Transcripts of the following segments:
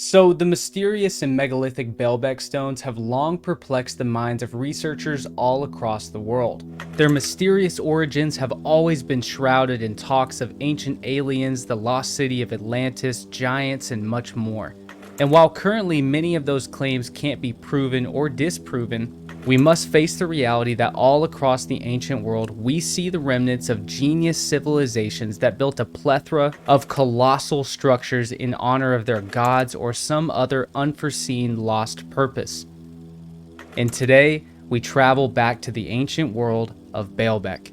So, the mysterious and megalithic Baalbek stones have long perplexed the minds of researchers all across the world. Their mysterious origins have always been shrouded in talks of ancient aliens, the lost city of Atlantis, giants, and much more. And while currently many of those claims can't be proven or disproven, we must face the reality that all across the ancient world, we see the remnants of genius civilizations that built a plethora of colossal structures in honor of their gods or some other unforeseen lost purpose. And today, we travel back to the ancient world of Baalbek.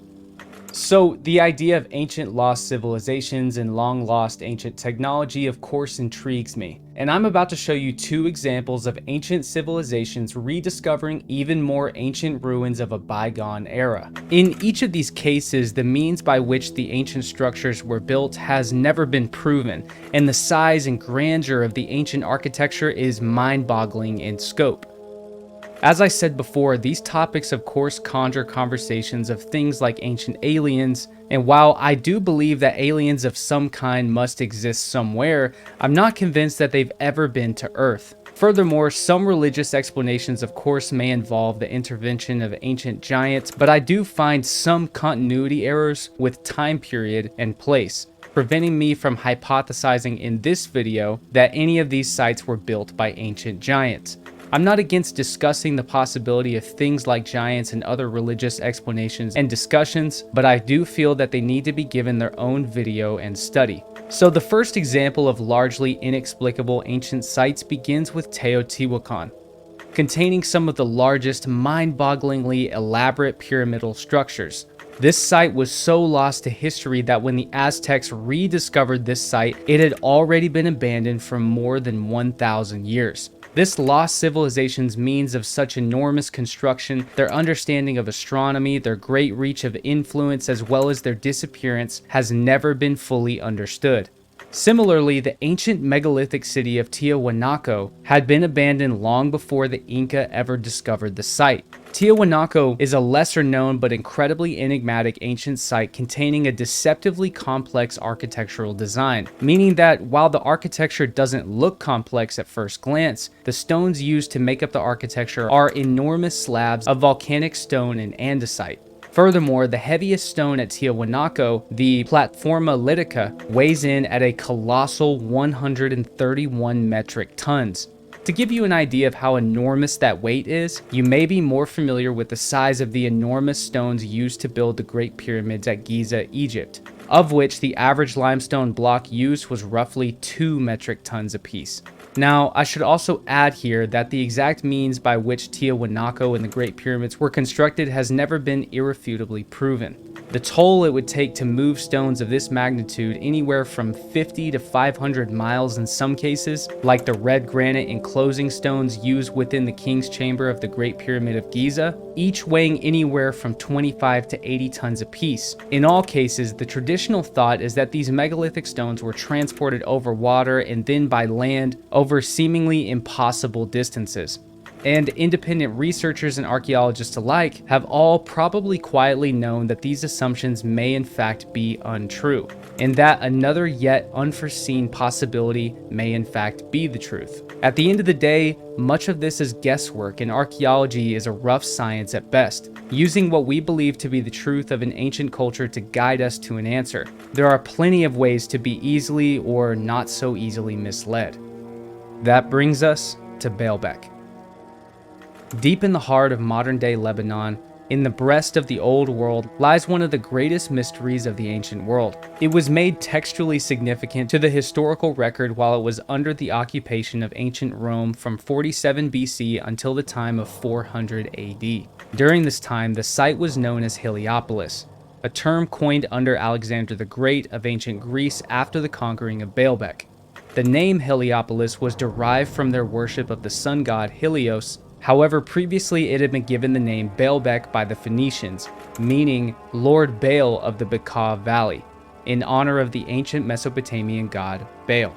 So, the idea of ancient lost civilizations and long lost ancient technology of course intrigues me, and I'm about to show you two examples of ancient civilizations rediscovering even more ancient ruins of a bygone era. In each of these cases, the means by which the ancient structures were built has never been proven, and the size and grandeur of the ancient architecture is mind-boggling in scope. As I said before, these topics of course conjure conversations of things like ancient aliens, and while I do believe that aliens of some kind must exist somewhere, I'm not convinced that they've ever been to Earth. Furthermore, some religious explanations of course may involve the intervention of ancient giants, but I do find some continuity errors with time period and place, preventing me from hypothesizing in this video that any of these sites were built by ancient giants. I'm not against discussing the possibility of things like giants and other religious explanations and discussions, but I do feel that they need to be given their own video and study. So the first example of largely inexplicable ancient sites begins with Teotihuacan, containing some of the largest, mind-bogglingly elaborate pyramidal structures. This site was so lost to history that when the Aztecs rediscovered this site, it had already been abandoned for more than 1,000 years. This lost civilization's means of such enormous construction, their understanding of astronomy, their great reach of influence, as well as their disappearance, has never been fully understood. Similarly, the ancient megalithic city of Tiahuanaco had been abandoned long before the Inca ever discovered the site. Tiahuanaco is a lesser known but incredibly enigmatic ancient site containing a deceptively complex architectural design, meaning that while the architecture doesn't look complex at first glance, the stones used to make up the architecture are enormous slabs of volcanic stone and andesite. Furthermore, the heaviest stone at Tiahuanaco, the plethora litica, weighs in at a colossal 131 metric tons. To give you an idea of how enormous that weight is, you may be more familiar with the size of the enormous stones used to build the Great Pyramids at Giza, Egypt, of which the average limestone block used was roughly 2 metric tons apiece. Now, I should also add here that the exact means by which Tiahuanaco and the Great Pyramids were constructed has never been irrefutably proven. The toll it would take to move stones of this magnitude, anywhere from 50 to 500 miles in some cases, like the red granite enclosing stones used within the King's Chamber of the Great Pyramid of Giza, each weighing anywhere from 25 to 80 tons apiece. In all cases, the traditional thought is that these megalithic stones were transported over water and then by land over seemingly impossible distances. And independent researchers and archaeologists alike have all probably quietly known that these assumptions may in fact be untrue, and that another yet unforeseen possibility may in fact be the truth. At the end of the day, much of this is guesswork, and archaeology is a rough science at best, using what we believe to be the truth of an ancient culture to guide us to an answer. There are plenty of ways to be easily or not so easily misled. That brings us to Baalbek. Deep in the heart of modern-day Lebanon, in the breast of the old world, lies one of the greatest mysteries of the ancient world. It was made textually significant to the historical record while it was under the occupation of ancient Rome from 47 BC until the time of 400 AD. During this time, the site was known as Heliopolis, a term coined under Alexander the Great of ancient Greece after the conquering of Baalbek. The name Heliopolis was derived from their worship of the sun god Helios. However, previously it had been given the name Baalbek by the Phoenicians, meaning Lord Baal of the Bekaa Valley, in honor of the ancient Mesopotamian god Baal.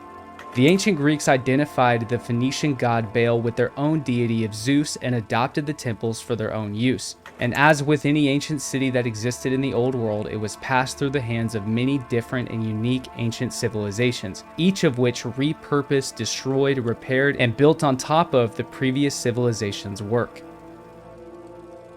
The ancient Greeks identified the Phoenician god Baal with their own deity of Zeus and adopted the temples for their own use. And as with any ancient city that existed in the old world, it was passed through the hands of many different and unique ancient civilizations, each of which repurposed, destroyed, repaired, and built on top of the previous civilization's work.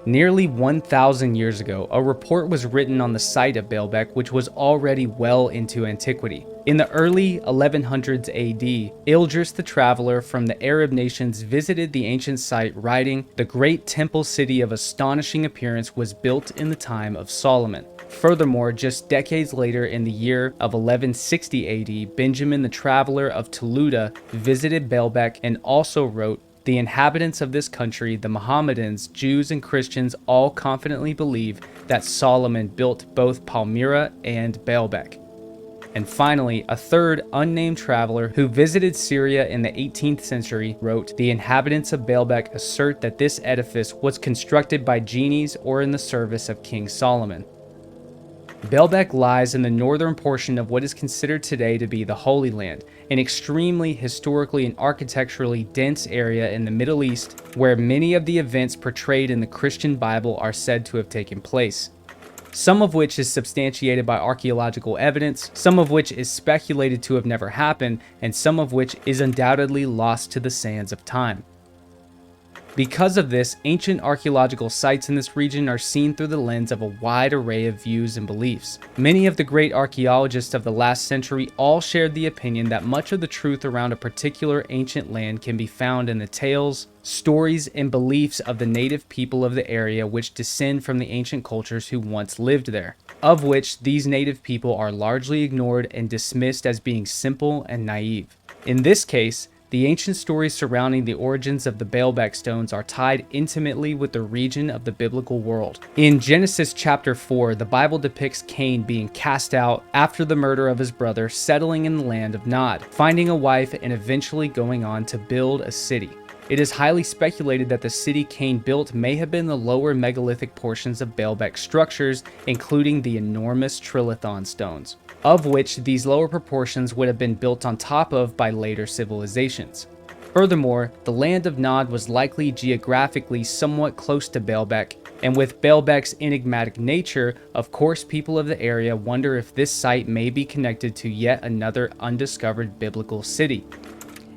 Nearly 1,000 years ago, a report was written on the site of Baalbek, which was already well into antiquity. In the early 1100s AD, Ildris the traveler from the Arab nations visited the ancient site, writing, "The great temple city of astonishing appearance was built in the time of Solomon." Furthermore, just decades later in the year of 1160 AD, Benjamin the traveler of Toluda visited Baalbek and also wrote, "The inhabitants of this country, the Mohammedans, Jews, and Christians all confidently believe that Solomon built both Palmyra and Baalbek." And finally, a third unnamed traveler who visited Syria in the 18th century wrote, "The inhabitants of Baalbek assert that this edifice was constructed by genies or in the service of King Solomon." Baalbek lies in the northern portion of what is considered today to be the Holy Land, an extremely historically and architecturally dense area in the Middle East where many of the events portrayed in the Christian Bible are said to have taken place. Some of which is substantiated by archaeological evidence, some of which is speculated to have never happened, and some of which is undoubtedly lost to the sands of time. Because of this, ancient archaeological sites in this region are seen through the lens of a wide array of views and beliefs. Many of the great archaeologists of the last century all shared the opinion that much of the truth around a particular ancient land can be found in the tales, stories, and beliefs of the native people of the area which descend from the ancient cultures who once lived there, of which these native people are largely ignored and dismissed as being simple and naive. In this case, the ancient stories surrounding the origins of the Baalbek stones are tied intimately with the region of the biblical world. In Genesis chapter 4, the Bible depicts Cain being cast out after the murder of his brother, settling in the land of Nod, finding a wife, and eventually going on to build a city. It is highly speculated that the city Cain built may have been the lower megalithic portions of Baalbek structures, including the enormous trilithon stones, of which these lower proportions would have been built on top of by later civilizations. Furthermore, the land of Nod was likely geographically somewhat close to Baalbek, and with Baalbek's enigmatic nature, of course people of the area wonder if this site may be connected to yet another undiscovered biblical city.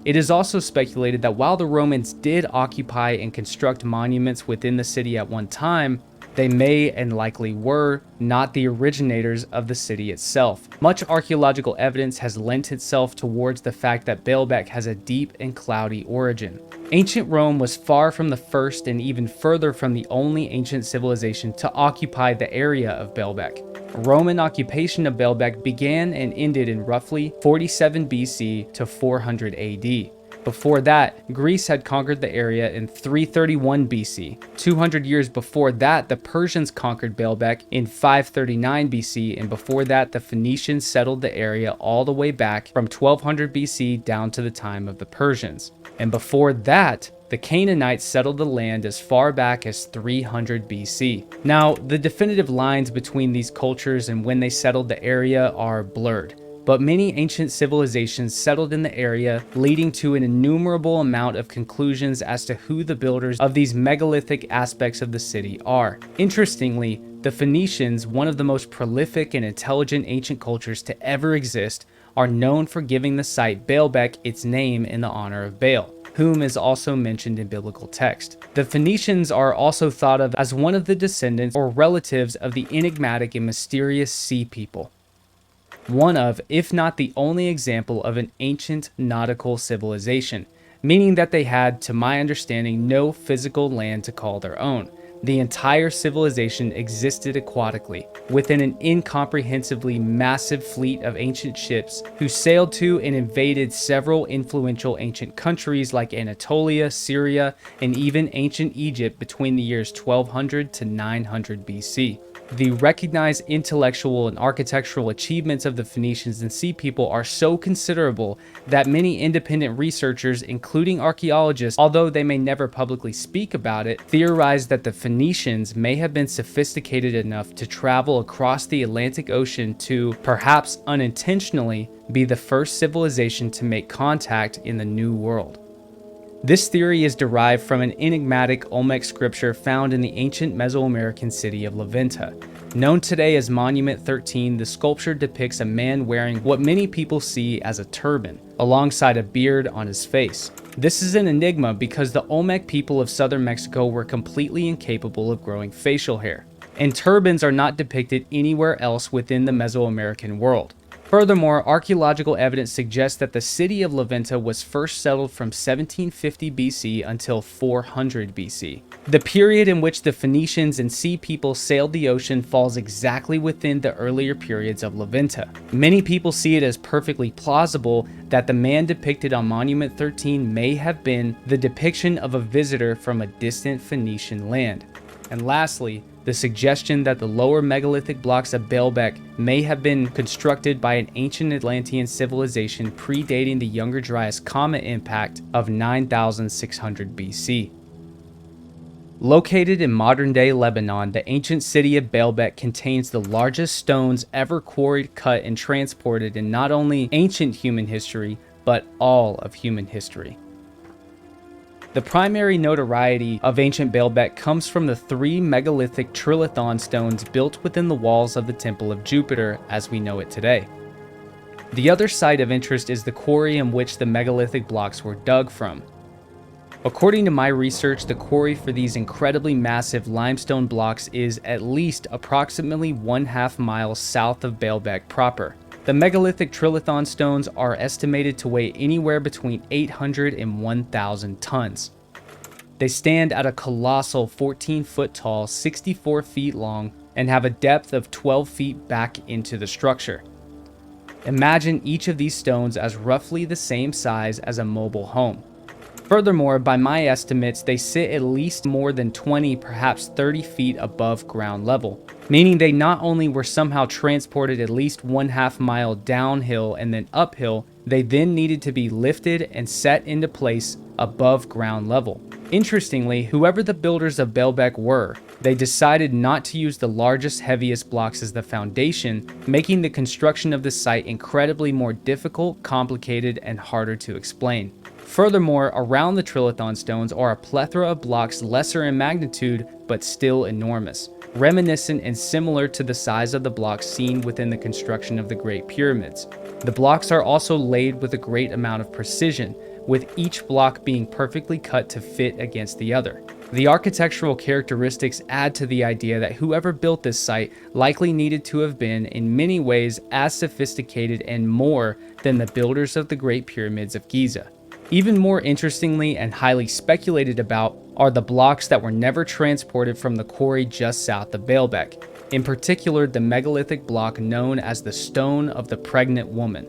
It is also speculated that while the Romans did occupy and construct monuments within the city at one time, they may and likely were not the originators of the city itself. Much archaeological evidence has lent itself towards the fact that Baalbek has a deep and cloudy origin. Ancient Rome was far from the first and even further from the only ancient civilization to occupy the area of Baalbek. Roman occupation of Baalbek began and ended in roughly 47 BC to 400 AD. Before that, Greece had conquered the area in 331 BC. 200 years before that, the Persians conquered Baalbek in 539 BC, and before that, the Phoenicians settled the area all the way back from 1200 BC down to the time of the Persians. And before that, the Canaanites settled the land as far back as 300 BC. Now, the definitive lines between these cultures and when they settled the area are blurred, but many ancient civilizations settled in the area, leading to an innumerable amount of conclusions as to who the builders of these megalithic aspects of the city are. Interestingly, the Phoenicians, one of the most prolific and intelligent ancient cultures to ever exist, are known for giving the site Baalbek its name in the honor of Baal, whom is also mentioned in biblical text. The Phoenicians are also thought of as one of the descendants or relatives of the enigmatic and mysterious Sea People. One of, if not the only example of an ancient nautical civilization, meaning that they had, to my understanding, no physical land to call their own. The entire civilization existed aquatically, within an incomprehensibly massive fleet of ancient ships who sailed to and invaded several influential ancient countries like Anatolia, Syria, and even ancient Egypt between the years 1200 to 900 BC. The recognized intellectual and architectural achievements of the Phoenicians and Sea People are so considerable that many independent researchers, including archaeologists, although they may never publicly speak about it, theorize that the Phoenicians may have been sophisticated enough to travel across the Atlantic Ocean to, perhaps unintentionally, be the first civilization to make contact in the New World. This theory is derived from an enigmatic Olmec scripture found in the ancient Mesoamerican city of Levanto. Known today as Monument 13, the sculpture depicts a man wearing what many people see as a turban, alongside a beard on his face. This is an enigma because the Olmec people of southern Mexico were completely incapable of growing facial hair, and turbans are not depicted anywhere else within the Mesoamerican world. Furthermore, archaeological evidence suggests that the city of Levanto was first settled from 1750 BC until 400 BC. The period in which the Phoenicians and Sea People sailed the ocean falls exactly within the earlier periods of Levanto. Many people see it as perfectly plausible that the man depicted on Monument 13 may have been the depiction of a visitor from a distant Phoenician land. And lastly, the suggestion that the lower megalithic blocks of Baalbek may have been constructed by an ancient Atlantean civilization predating the Younger Dryas comet impact of 9600 BC. Located in modern-day Lebanon, the ancient city of Baalbek contains the largest stones ever quarried, cut, and transported in not only ancient human history, but all of human history. The primary notoriety of ancient Baalbek comes from the 3 megalithic trilithon stones built within the walls of the Temple of Jupiter as we know it today. The other site of interest is the quarry in which the megalithic blocks were dug from. According to my research, the quarry for these incredibly massive limestone blocks is at least approximately 1/2 mile south of Baalbek proper. The megalithic trilithon stones are estimated to weigh anywhere between 800 and 1,000 tons. They stand at a colossal 14 foot tall, 64 feet long, and have a depth of 12 feet back into the structure. Imagine each of these stones as roughly the same size as a mobile home. Furthermore, by my estimates, they sit at least more than 20, perhaps 30 feet above ground level, meaning they not only were somehow transported at least 1/2 mile downhill and then uphill, they then needed to be lifted and set into place above ground level. Interestingly, whoever the builders of Baalbek were, they decided not to use the largest, heaviest blocks as the foundation, making the construction of the site incredibly more difficult, complicated, and harder to explain. Furthermore, around the trilithon stones are a plethora of blocks lesser in magnitude, but still enormous, reminiscent and similar to the size of the blocks seen within the construction of the Great Pyramids. The blocks are also laid with a great amount of precision, with each block being perfectly cut to fit against the other. The architectural characteristics add to the idea that whoever built this site likely needed to have been, in many ways, as sophisticated and more than the builders of the Great Pyramids of Giza. Even more interestingly and highly speculated about are the blocks that were never transported from the quarry just south of Baalbek, in particular the megalithic block known as the Stone of the Pregnant Woman.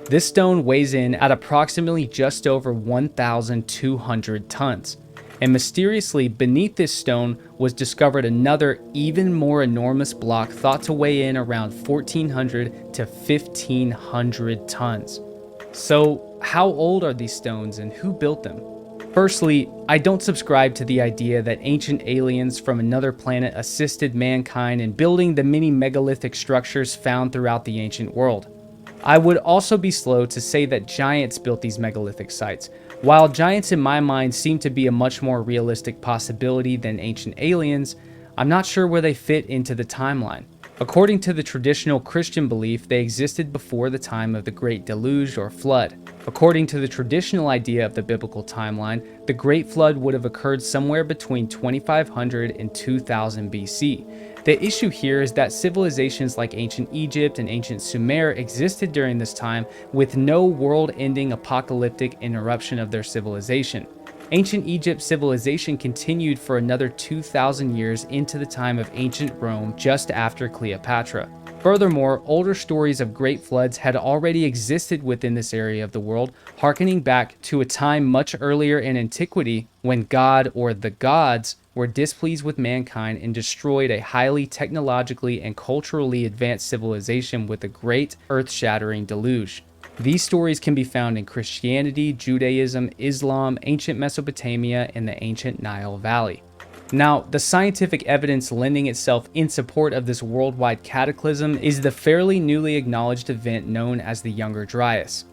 This stone weighs in at approximately just over 1,200 tons, and mysteriously beneath this stone was discovered another even more enormous block thought to weigh in around 1,400 to 1,500 tons. So, how old are these stones and who built them? Firstly, I don't subscribe to the idea that ancient aliens from another planet assisted mankind in building the many megalithic structures found throughout the ancient world. I would also be slow to say that giants built these megalithic sites. While giants in my mind seem to be a much more realistic possibility than ancient aliens, I'm not sure where they fit into the timeline. According to the traditional Christian belief, they existed before the time of the Great Deluge or Flood. According to the traditional idea of the biblical timeline, the Great Flood would have occurred somewhere between 2500 and 2000 BC. The issue here is that civilizations like ancient Egypt and ancient Sumer existed during this time with no world-ending apocalyptic interruption of their civilization. Ancient Egypt's civilization continued for another 2,000 years into the time of ancient Rome just after Cleopatra. Furthermore, older stories of great floods had already existed within this area of the world, harkening back to a time much earlier in antiquity when God or the gods were displeased with mankind and destroyed a highly technologically and culturally advanced civilization with a great earth-shattering deluge. These stories can be found in Christianity, Judaism, Islam, ancient Mesopotamia, and the ancient Nile Valley. Now, the scientific evidence lending itself in support of this worldwide cataclysm is the fairly newly acknowledged event known as the Younger Dryas.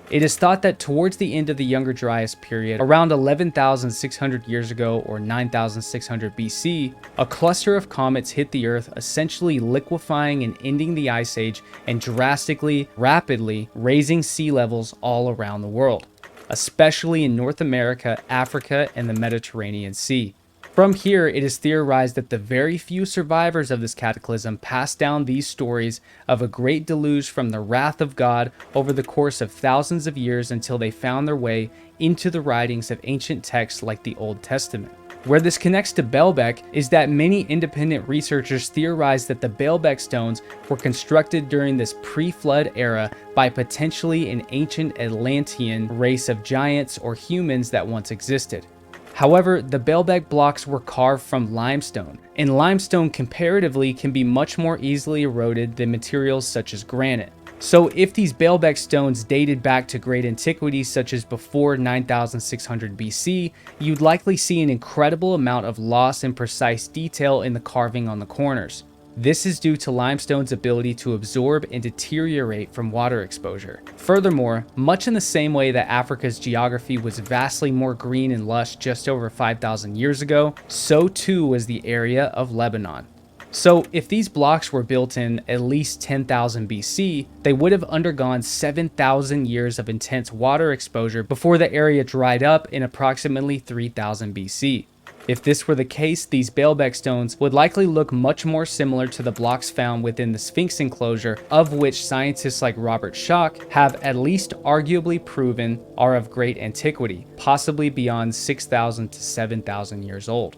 It is thought that towards the end of the Younger Dryas period, around 11,600 years ago or 9,600 BC, a cluster of comets hit the Earth, essentially liquefying and ending the Ice Age and drastically, rapidly raising sea levels all around the world, especially in North America, Africa, and the Mediterranean Sea. From here, it is theorized that the very few survivors of this cataclysm passed down these stories of a great deluge from the wrath of God over the course of thousands of years until they found their way into the writings of ancient texts like the Old Testament. Where this connects to Baalbek is that many independent researchers theorize that the Baalbek stones were constructed during this pre-flood era by potentially an ancient Atlantean race of giants or humans that once existed. However, the Baalbek blocks were carved from limestone, and limestone comparatively can be much more easily eroded than materials such as granite. So if these Baalbek stones dated back to great antiquity such as before 9600 BC, you'd likely see an incredible amount of loss in precise detail in the carving on the corners. This is due to limestone's ability to absorb and deteriorate from water exposure. Furthermore, much in the same way that Africa's geography was vastly more green and lush just over 5,000 years ago, so too was the area of Lebanon. So if these blocks were built in at least 10,000 BC, they would have undergone 7,000 years of intense water exposure before the area dried up in approximately 3000 BC. If this were the case, these Baalbek stones would likely look much more similar to the blocks found within the Sphinx enclosure, of which scientists like Robert Schoch have at least arguably proven are of great antiquity, possibly beyond 6,000 to 7,000 years old.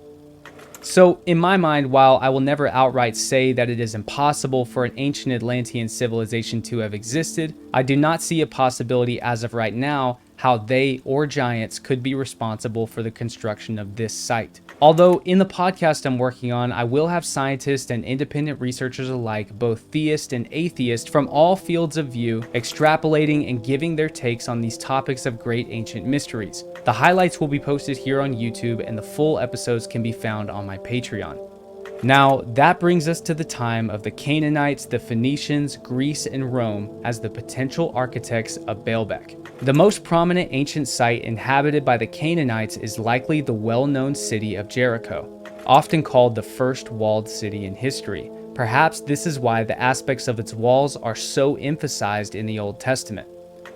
So, in my mind, while I will never outright say that it is impossible for an ancient Atlantean civilization to have existed, I do not see a possibility as of right now how they or giants could be responsible for the construction of this site. Although in the podcast I'm working on, I will have scientists and independent researchers alike, both theist and atheist, from all fields of view, extrapolating and giving their takes on these topics of great ancient mysteries. The highlights will be posted here on YouTube, and the full episodes can be found on my Patreon. Now, that brings us to the time of the Canaanites, the Phoenicians, Greece, and Rome as the potential architects of Baalbek. The most prominent ancient site inhabited by the Canaanites is likely the well-known city of Jericho, often called the first walled city in history. Perhaps this is why the aspects of its walls are so emphasized in the Old Testament.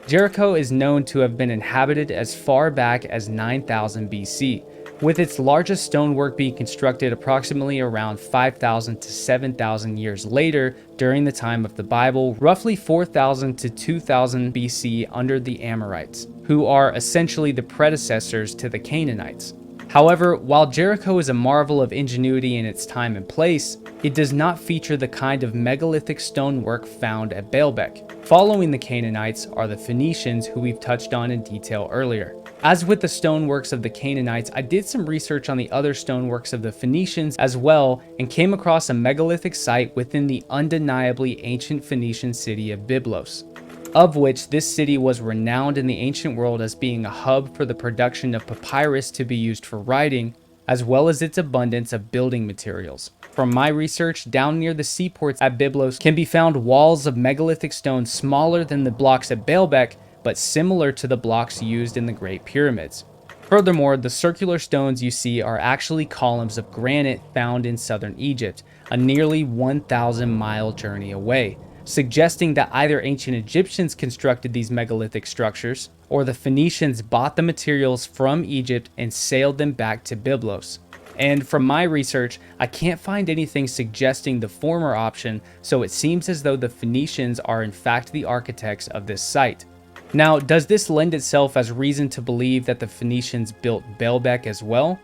Jericho is known to have been inhabited as far back as 9000 BC, with its largest stonework being constructed approximately around 5,000 to 7,000 years later during the time of the Bible, roughly 4,000 to 2,000 BC under the Amorites, who are essentially the predecessors to the Canaanites. However, while Jericho is a marvel of ingenuity in its time and place, it does not feature the kind of megalithic stonework found at Baalbek. Following the Canaanites are the Phoenicians, who we've touched on in detail earlier. As with the stoneworks of the Canaanites, I did some research on the other stoneworks of the Phoenicians as well, and came across a megalithic site within the undeniably ancient Phoenician city of Byblos, of which this city was renowned in the ancient world as being a hub for the production of papyrus to be used for writing, as well as its abundance of building materials. From my research, down near the seaports at Byblos can be found walls of megalithic stone smaller than the blocks at Baalbek, but similar to the blocks used in the Great Pyramids. Furthermore, the circular stones you see are actually columns of granite found in southern Egypt, a nearly 1,000-mile journey away, suggesting that either ancient Egyptians constructed these megalithic structures, or the Phoenicians bought the materials from Egypt and sailed them back to Byblos. And from my research, I can't find anything suggesting the former option, so it seems as though the Phoenicians are in fact the architects of this site. Now, does this lend itself as reason to believe that the Phoenicians built Baalbek as well?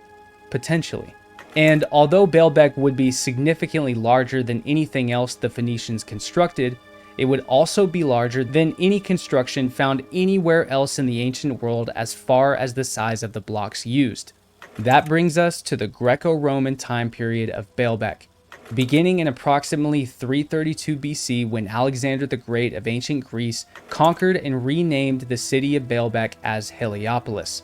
Potentially. And although Baalbek would be significantly larger than anything else the Phoenicians constructed, it would also be larger than any construction found anywhere else in the ancient world as far as the size of the blocks used. That brings us to the Greco-Roman time period of Baalbek, beginning in approximately 332 BC when Alexander the Great of ancient Greece conquered and renamed the city of Baalbek as Heliopolis.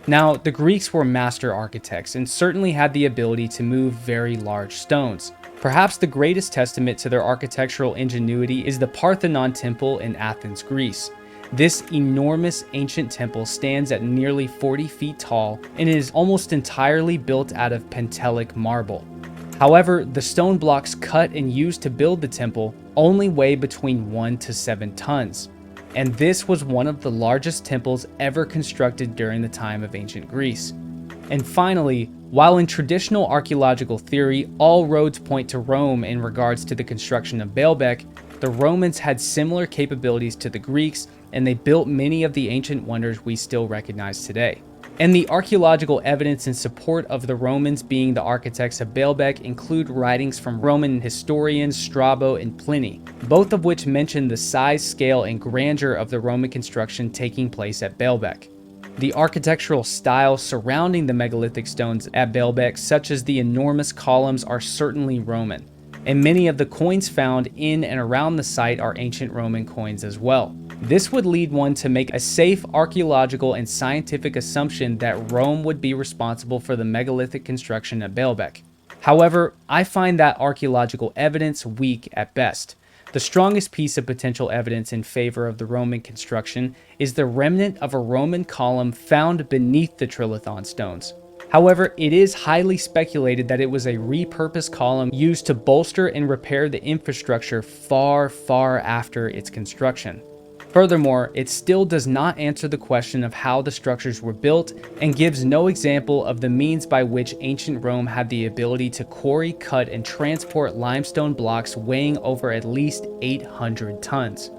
Now, the Greeks were master architects and certainly had the ability to move very large stones. Perhaps the greatest testament to their architectural ingenuity is the Parthenon Temple in Athens, Greece. This enormous ancient temple stands at nearly 40 feet tall and is almost entirely built out of Pentelic marble. However, the stone blocks cut and used to build the temple only weigh between 1 to 7 tons. And this was one of the largest temples ever constructed during the time of ancient Greece. And finally, while in traditional archaeological theory, all roads point to Rome in regards to the construction of Baalbek, the Romans had similar capabilities to the Greeks, and they built many of the ancient wonders we still recognize today. And the archaeological evidence in support of the Romans being the architects of Baalbek include writings from Roman historians Strabo and Pliny, both of which mention the size, scale, and grandeur of the Roman construction taking place at Baalbek. The architectural style surrounding the megalithic stones at Baalbek, such as the enormous columns, are certainly Roman, and many of the coins found in and around the site are ancient Roman coins as well. This would lead one to make a safe archaeological and scientific assumption that Rome would be responsible for the megalithic construction at Baalbek. However, I find that archaeological evidence weak at best. The strongest piece of potential evidence in favor of the Roman construction is the remnant of a Roman column found beneath the trilithon stones. However, it is highly speculated that it was a repurposed column used to bolster and repair the infrastructure far, far after its construction. Furthermore, it still does not answer the question of how the structures were built and gives no example of the means by which ancient Rome had the ability to quarry, cut, and transport limestone blocks weighing over at least 800 tons.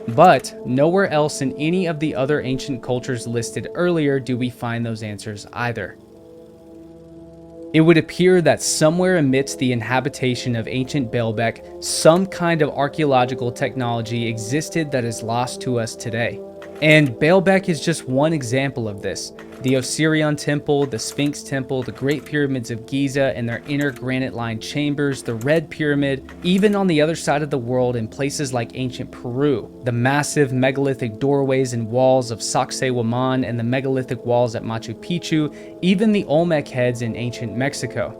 But nowhere else in any of the other ancient cultures listed earlier do we find those answers either. It would appear that somewhere amidst the inhabitation of ancient Baalbek, some kind of archaeological technology existed that is lost to us today. And Baalbek is just one example of this. The Osirian Temple, the Sphinx Temple, the Great Pyramids of Giza and their inner granite-lined chambers, the Red Pyramid, even on the other side of the world in places like ancient Peru, the massive megalithic doorways and walls of Sacsayhuaman and the megalithic walls at Machu Picchu, even the Olmec heads in ancient Mexico.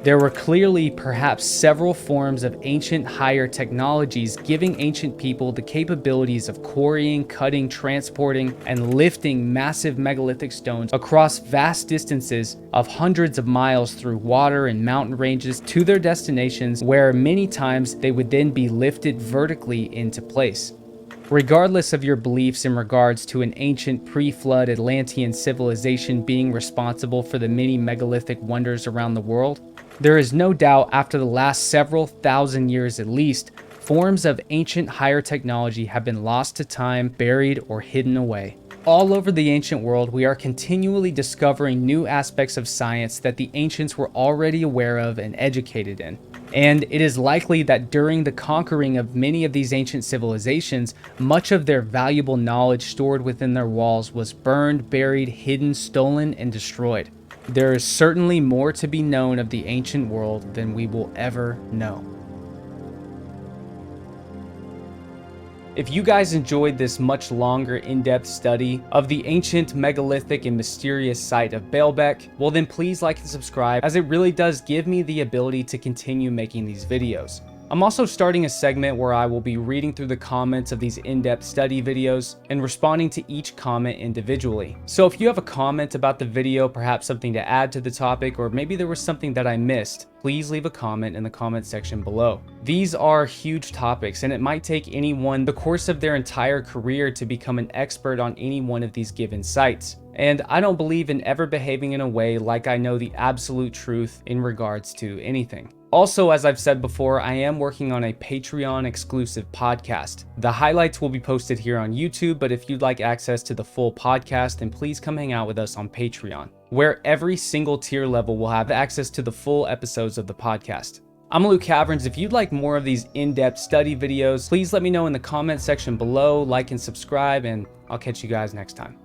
There were clearly perhaps several forms of ancient higher technologies giving ancient people the capabilities of quarrying, cutting, transporting, and lifting massive megalithic stones across vast distances of hundreds of miles through water and mountain ranges to their destinations, where many times they would then be lifted vertically into place. Regardless of your beliefs in regards to an ancient pre-flood Atlantean civilization being responsible for the many megalithic wonders around the world, there is no doubt after the last several thousand years at least, forms of ancient higher technology have been lost to time, buried, or hidden away. All over the ancient world, we are continually discovering new aspects of science that the ancients were already aware of and educated in. And it is likely that during the conquering of many of these ancient civilizations, much of their valuable knowledge stored within their walls was burned, buried, hidden, stolen, and destroyed. There is certainly more to be known of the ancient world than we will ever know. If you guys enjoyed this much longer in-depth study of the ancient, megalithic, and mysterious site of Baalbek, well then please like and subscribe, as it really does give me the ability to continue making these videos. I'm also starting a segment where I will be reading through the comments of these in-depth study videos and responding to each comment individually. So if you have a comment about the video, perhaps something to add to the topic, or maybe there was something that I missed, please leave a comment in the comment section below. These are huge topics, and it might take anyone the course of their entire career to become an expert on any one of these given sites. And I don't believe in ever behaving in a way like I know the absolute truth in regards to anything. Also, as I've said before, I am working on a Patreon exclusive podcast. The highlights will be posted here on YouTube, but if you'd like access to the full podcast, then please come hang out with us on Patreon, where every single tier level will have access to the full episodes of the podcast. I'm Luke Caverns. If you'd like more of these in-depth study videos, please let me know in the comment section below, like and subscribe, and I'll catch you guys next time.